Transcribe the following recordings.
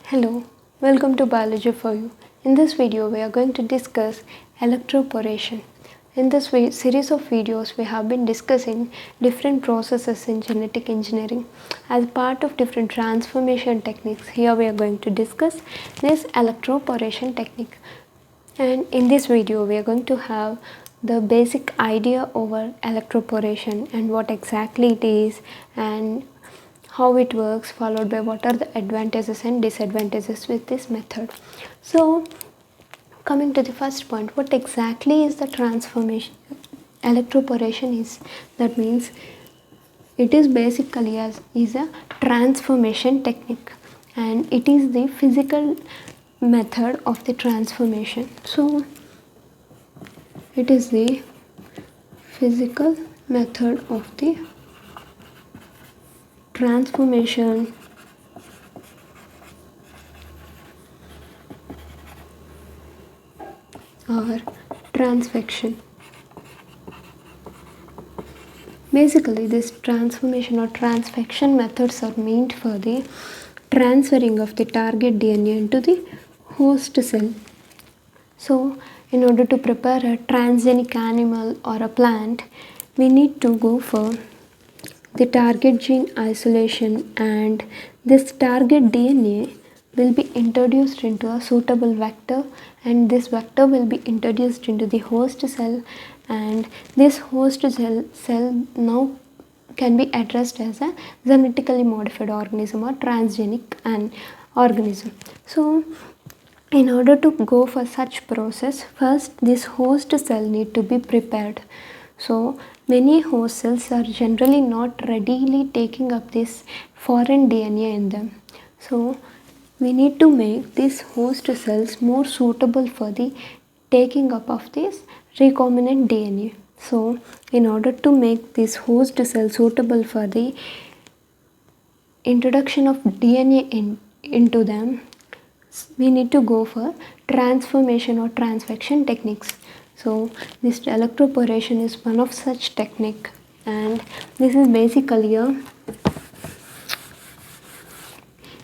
Hello, welcome to Biology for You. In this video, we are going to discuss electroporation. In this series of videos, we have been discussing different processes in genetic engineering. As part of different transformation techniques, here we are going to discuss this electroporation technique. And in this video, we are going to have the basic idea over electroporation and what exactly it is and how it works, followed by what are the advantages and disadvantages with this method. So coming to the first point, what exactly is the transformation electroporation is? That means it is basically a transformation technique, and it is the physical method of the transformation. So it is the physical method of the transformation or transfection. Basically, this transformation or transfection methods are meant for the transferring of the target DNA into the host cell. So, in order to prepare a transgenic animal or a plant, we need to go for the target gene isolation, and this target DNA will be introduced into a suitable vector, and this vector will be introduced into the host cell, and this host cell now can be addressed as a genetically modified organism or transgenic an organism. So in order to go for such process, first this host cell need to be prepared. So many host cells are generally not readily taking up this foreign DNA in them. So we need to make these host cells more suitable for the taking up of this recombinant DNA. So in order to make this host cell suitable for the introduction of DNA into them, we need to go for transformation or transfection techniques. So this electroporation is one of such technique, and this is basically a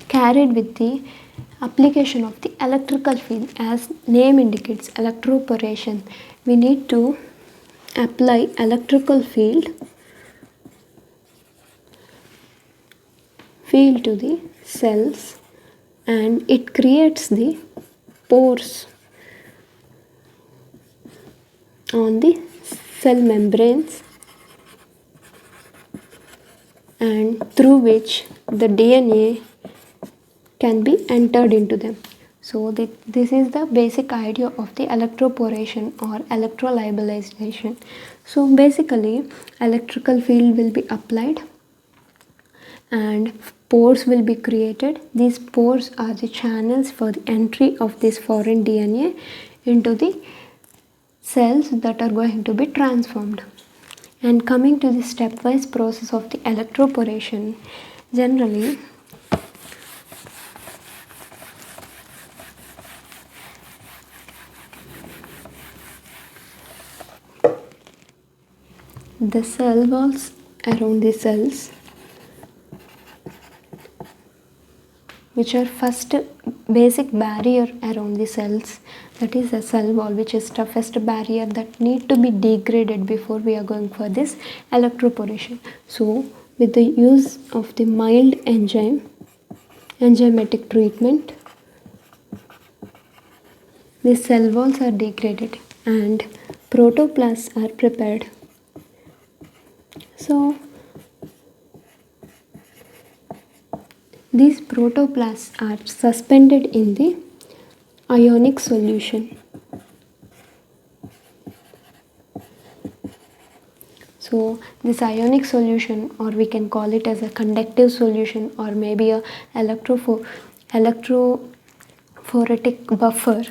carried with the application of the electrical field. As name indicates, electroporation, we need to apply electrical field to the cells, and it creates the pores on the cell membranes, and through which the DNA can be entered into them. So this is the basic idea of the electroporation or electrolybalization. So basically, electrical field will be applied and pores will be created. These pores are the channels for the entry of this foreign DNA into the cells that are going to be transformed. And coming to the stepwise process of the electroporation, generally the cell walls around the cells, which are first basic barrier around the cells, that is a cell wall, which is toughest barrier that need to be degraded before we are going for this electroporation. So with the use of the mild enzymatic treatment, the cell walls are degraded and protoplasts are prepared. So these protoplasts are suspended in the ionic solution. So this ionic solution, or we can call it as a conductive solution, or maybe a electrophoretic buffer.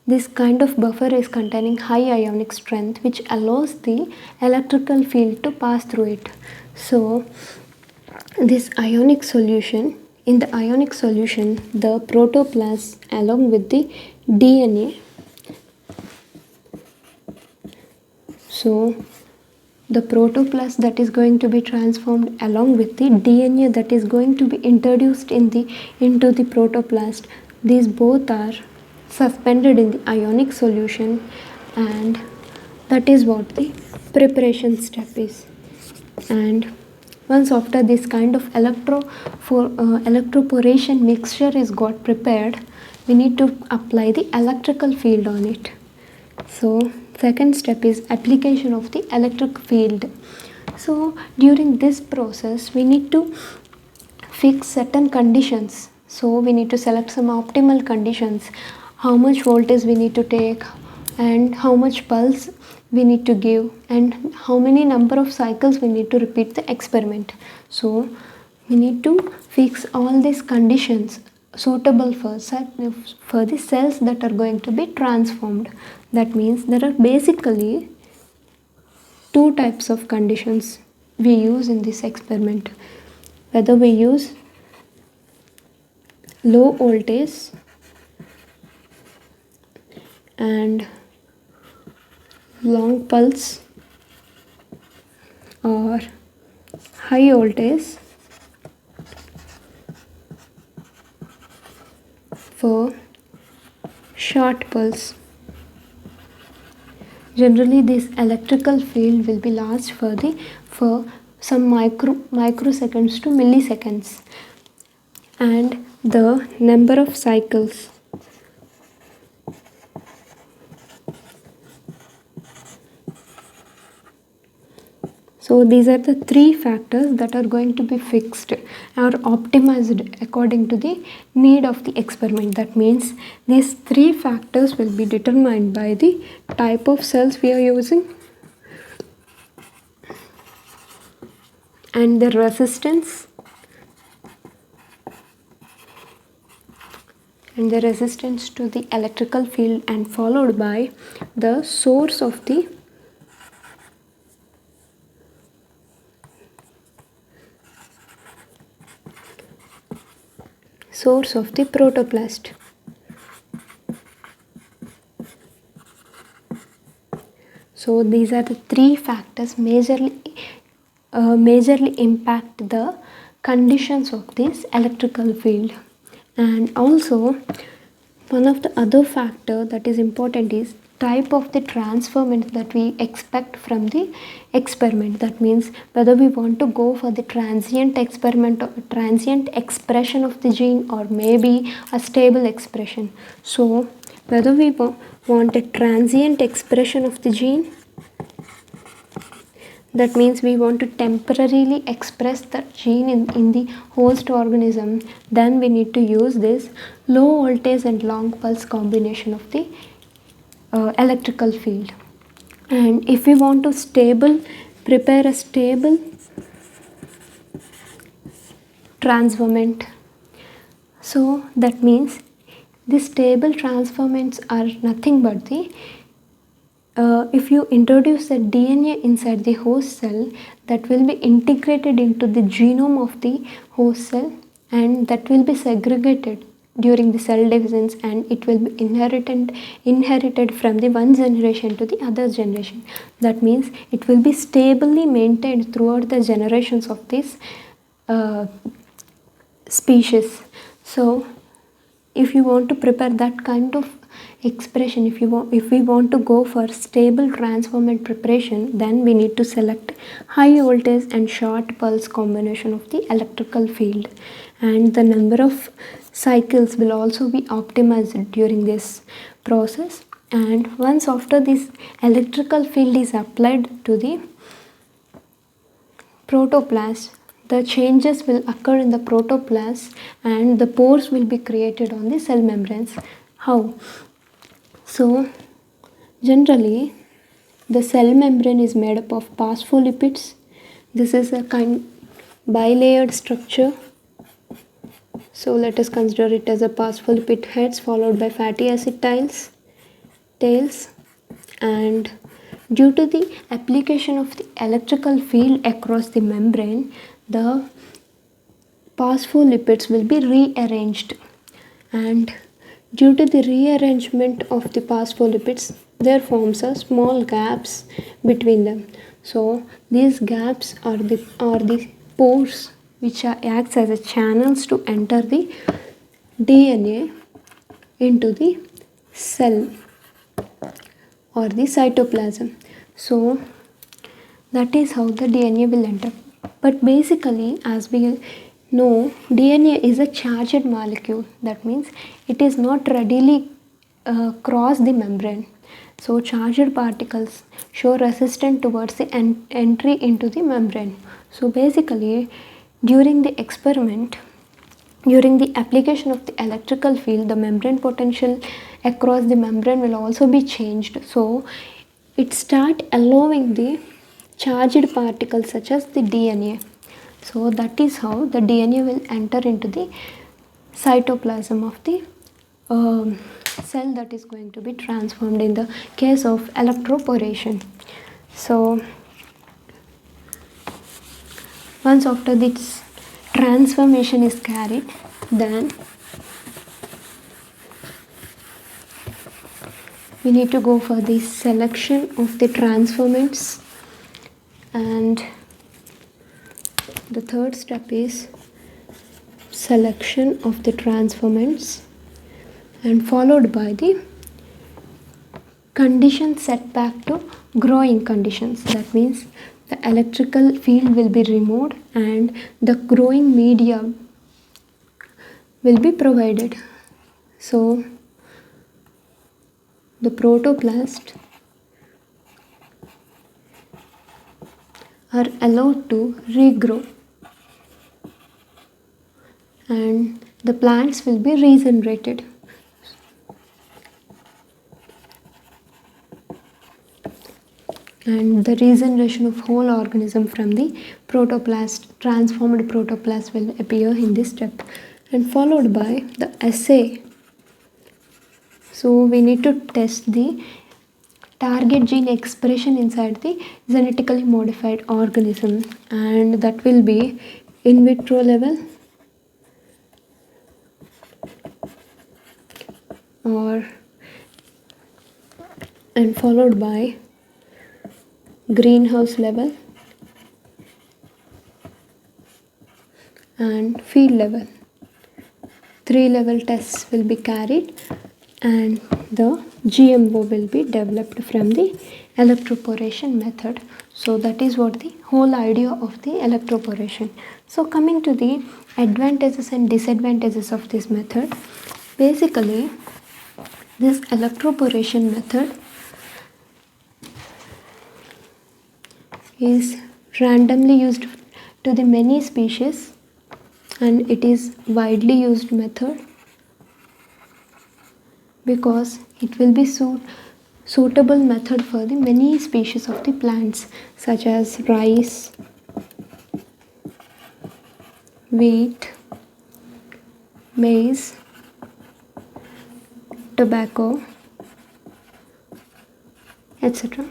This kind of buffer is containing high ionic strength, which allows the electrical field to pass through it. So this ionic solution, in the ionic solution, the protoplasts along with the DNA, so the protoplast that is going to be transformed along with the DNA that is going to be introduced into the protoplast, these both are suspended in the ionic solution, and that is what the preparation step is. And once after this kind of electroporation mixture is got prepared, we need to apply the electrical field on it. So second step is application of the electric field. So during this process we need to fix certain conditions. So we need to select some optimal conditions, how much voltage we need to take and how much pulse we need to give and how many number of cycles we need to repeat the experiment. So we need to fix all these conditions suitable for the cells that are going to be transformed. That means there are basically two types of conditions we use in this experiment. Whether we use low voltage and long pulse or high voltage for short pulse. Generally this electrical field will be last for some microseconds to milliseconds, and the number of cycles so these are the three factors that are going to be fixed or optimized according to the need of the experiment. That means these three factors will be determined by the type of cells we are using and the resistance to the electrical field, and followed by the source of the protoplast. So these are the three factors majorly impact the conditions of this electrical field. And also one of the other factor that is important is type of the transformant that we expect from the experiment. That means whether we want to go for the transient experiment or transient expression of the gene or maybe a stable expression. So whether we want a transient expression of the gene, that means we want to temporarily express the gene in the host organism, then we need to use this low voltage and long pulse combination of the electrical field. And if we want to prepare a stable transformant, so that means the stable transformants are nothing but the if you introduce the DNA inside the host cell, that will be integrated into the genome of the host cell, and that will be segregated during the cell divisions, and it will be inherited from the one generation to the other generation. That means it will be stably maintained throughout the generations of this species. So if you want to prepare that kind of expression, if we want to go for stable transformant preparation, then we need to select high voltage and short pulse combination of the electrical field, and the number of cycles will also be optimized during this process. And once after this electrical field is applied to the protoplast, the changes will occur in the protoplast and the pores will be created on the cell membranes. How? So generally the cell membrane is made up of phospholipids. This is a kind bilayered structure. So let us consider it as a phospholipid heads followed by fatty acid tails. And due to the application of the electrical field across the membrane, the phospholipids will be rearranged, and due to the rearrangement of the phospholipids, there forms a small gaps between them. So these gaps are the pores which acts as a channels to enter the DNA into the cell or the cytoplasm. So that is how the DNA will enter. But basically, as we know, DNA is a charged molecule. That means it is not readily cross the membrane. So charged particles show resistance towards the entry into the membrane. So basically, during the experiment, during the application of the electrical field, the membrane potential across the membrane will also be changed. So it start allowing the charged particles such as the DNA. So that is how the DNA will enter into the cytoplasm of the cell that is going to be transformed in the case of electroporation. So once after this transformation is carried, then we need to go for the selection of the transformants, and the third step is selection of the transformants, and followed by the conditions set back to growing conditions. That means the electrical field will be removed and the growing media will be provided. So the protoplast are allowed to regrow and the plants will be regenerated. And the regeneration of whole organism from the protoplast, transformed protoplast, will appear in this step, and followed by the assay. So we need to test the target gene expression inside the genetically modified organism, and that will be in vitro level and followed by greenhouse level and field level. 3 level tests will be carried and the GMO will be developed from the electroporation method. So that is what the whole idea of the electroporation. So coming to the advantages and disadvantages of this method, basically this electroporation method is randomly used to the many species, and it is widely used method because it will be suitable method for the many species of the plants such as rice, wheat, maize, tobacco, etc.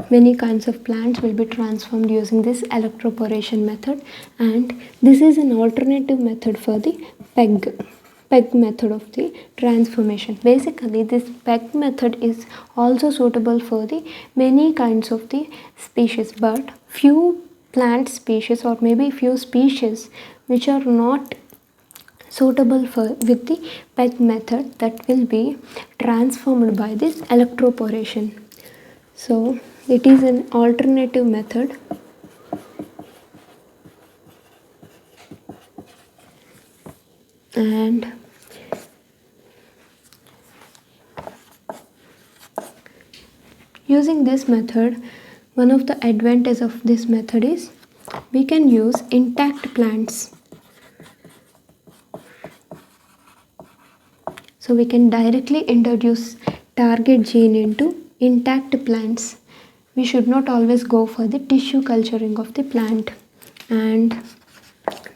Many kinds of plants will be transformed using this electroporation method, and this is an alternative method for the PEG method of the transformation. Basically, this PEG method is also suitable for the many kinds of the species, but few plant species or maybe few species which are not suitable for with the PEG method, that will be transformed by this electroporation. So it is an alternative method and using this method, one of the advantages of this method is we can use intact plants. So we can directly introduce target gene into intact plants. We should not always go for the tissue culturing of the plant. And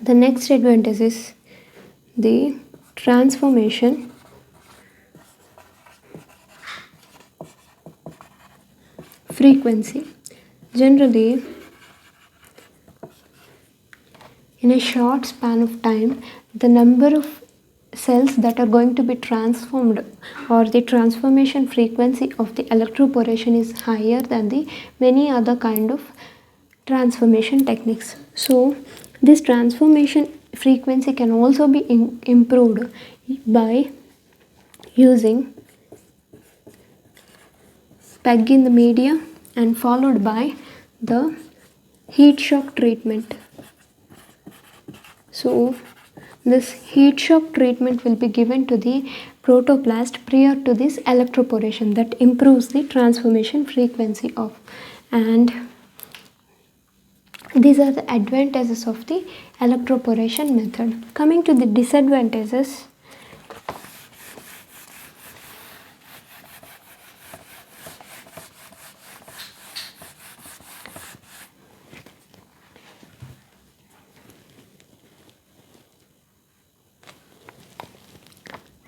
the next advantage is the transformation frequency. Generally, in a short span of time, the number of cells that are going to be transformed or the transformation frequency of the electroporation is higher than the many other kind of transformation techniques. So this transformation frequency can also be improved by using PEG in the media and followed by the heat shock treatment. So this heat shock treatment will be given to the protoplast prior to this electroporation that improves the transformation frequency of, and these are the advantages of the electroporation method. Coming to the disadvantages,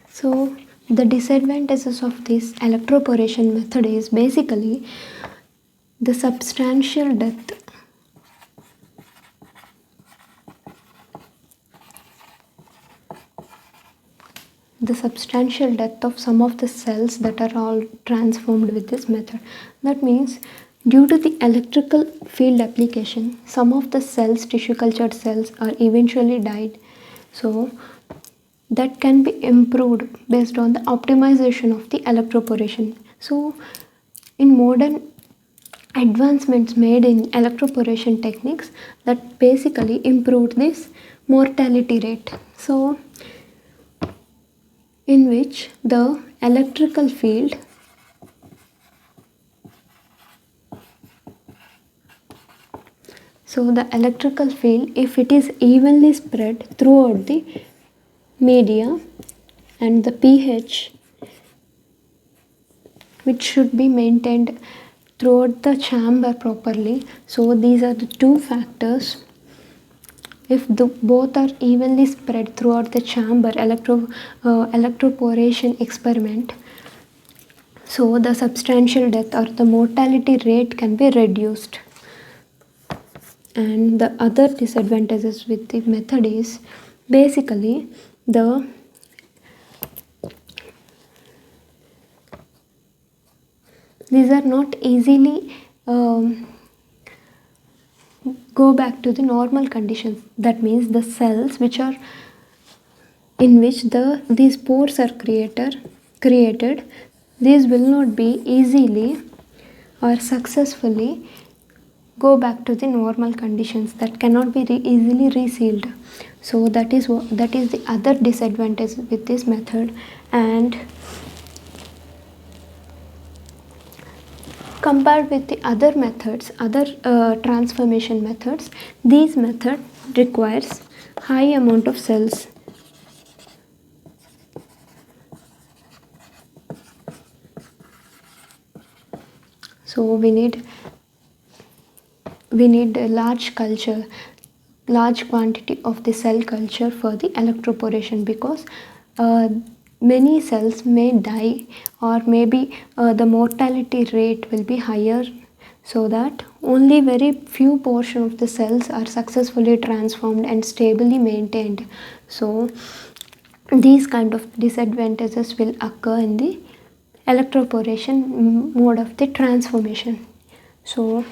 so the disadvantages of this electroporation method is basically the substantial death. The substantial death of some of the cells that are all transformed with this method. That means due to the electrical field application, some of the cells, tissue cultured cells, are eventually died. So that can be improved based on the optimization of the electroporation. So in modern advancements made in electroporation techniques that basically improved this mortality rate. So in which the electrical field if it is evenly spread throughout the media, and the pH which should be maintained throughout the chamber properly. So these are the two factors. If both are evenly spread throughout the chamber electroporation experiment, so the substantial death or the mortality rate can be reduced. And the other disadvantages with the method is basically these are not easily go back to the normal conditions. That means the cells which are in which these pores are created, these will not be easily or successfully go back to the normal conditions, that cannot be easily resealed. So that is the other disadvantage with this method. And compared with the other methods, transformation methods, these method requires high amount of cells. So we need a large quantity of the cell culture for the electroporation, because many cells may die, or maybe the mortality rate will be higher, so that only very few portion of the cells are successfully transformed and stably maintained. So these kind of disadvantages will occur in the electroporation mode of the transformation. So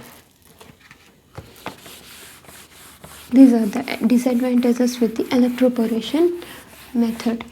these are the disadvantages with the electroporation method.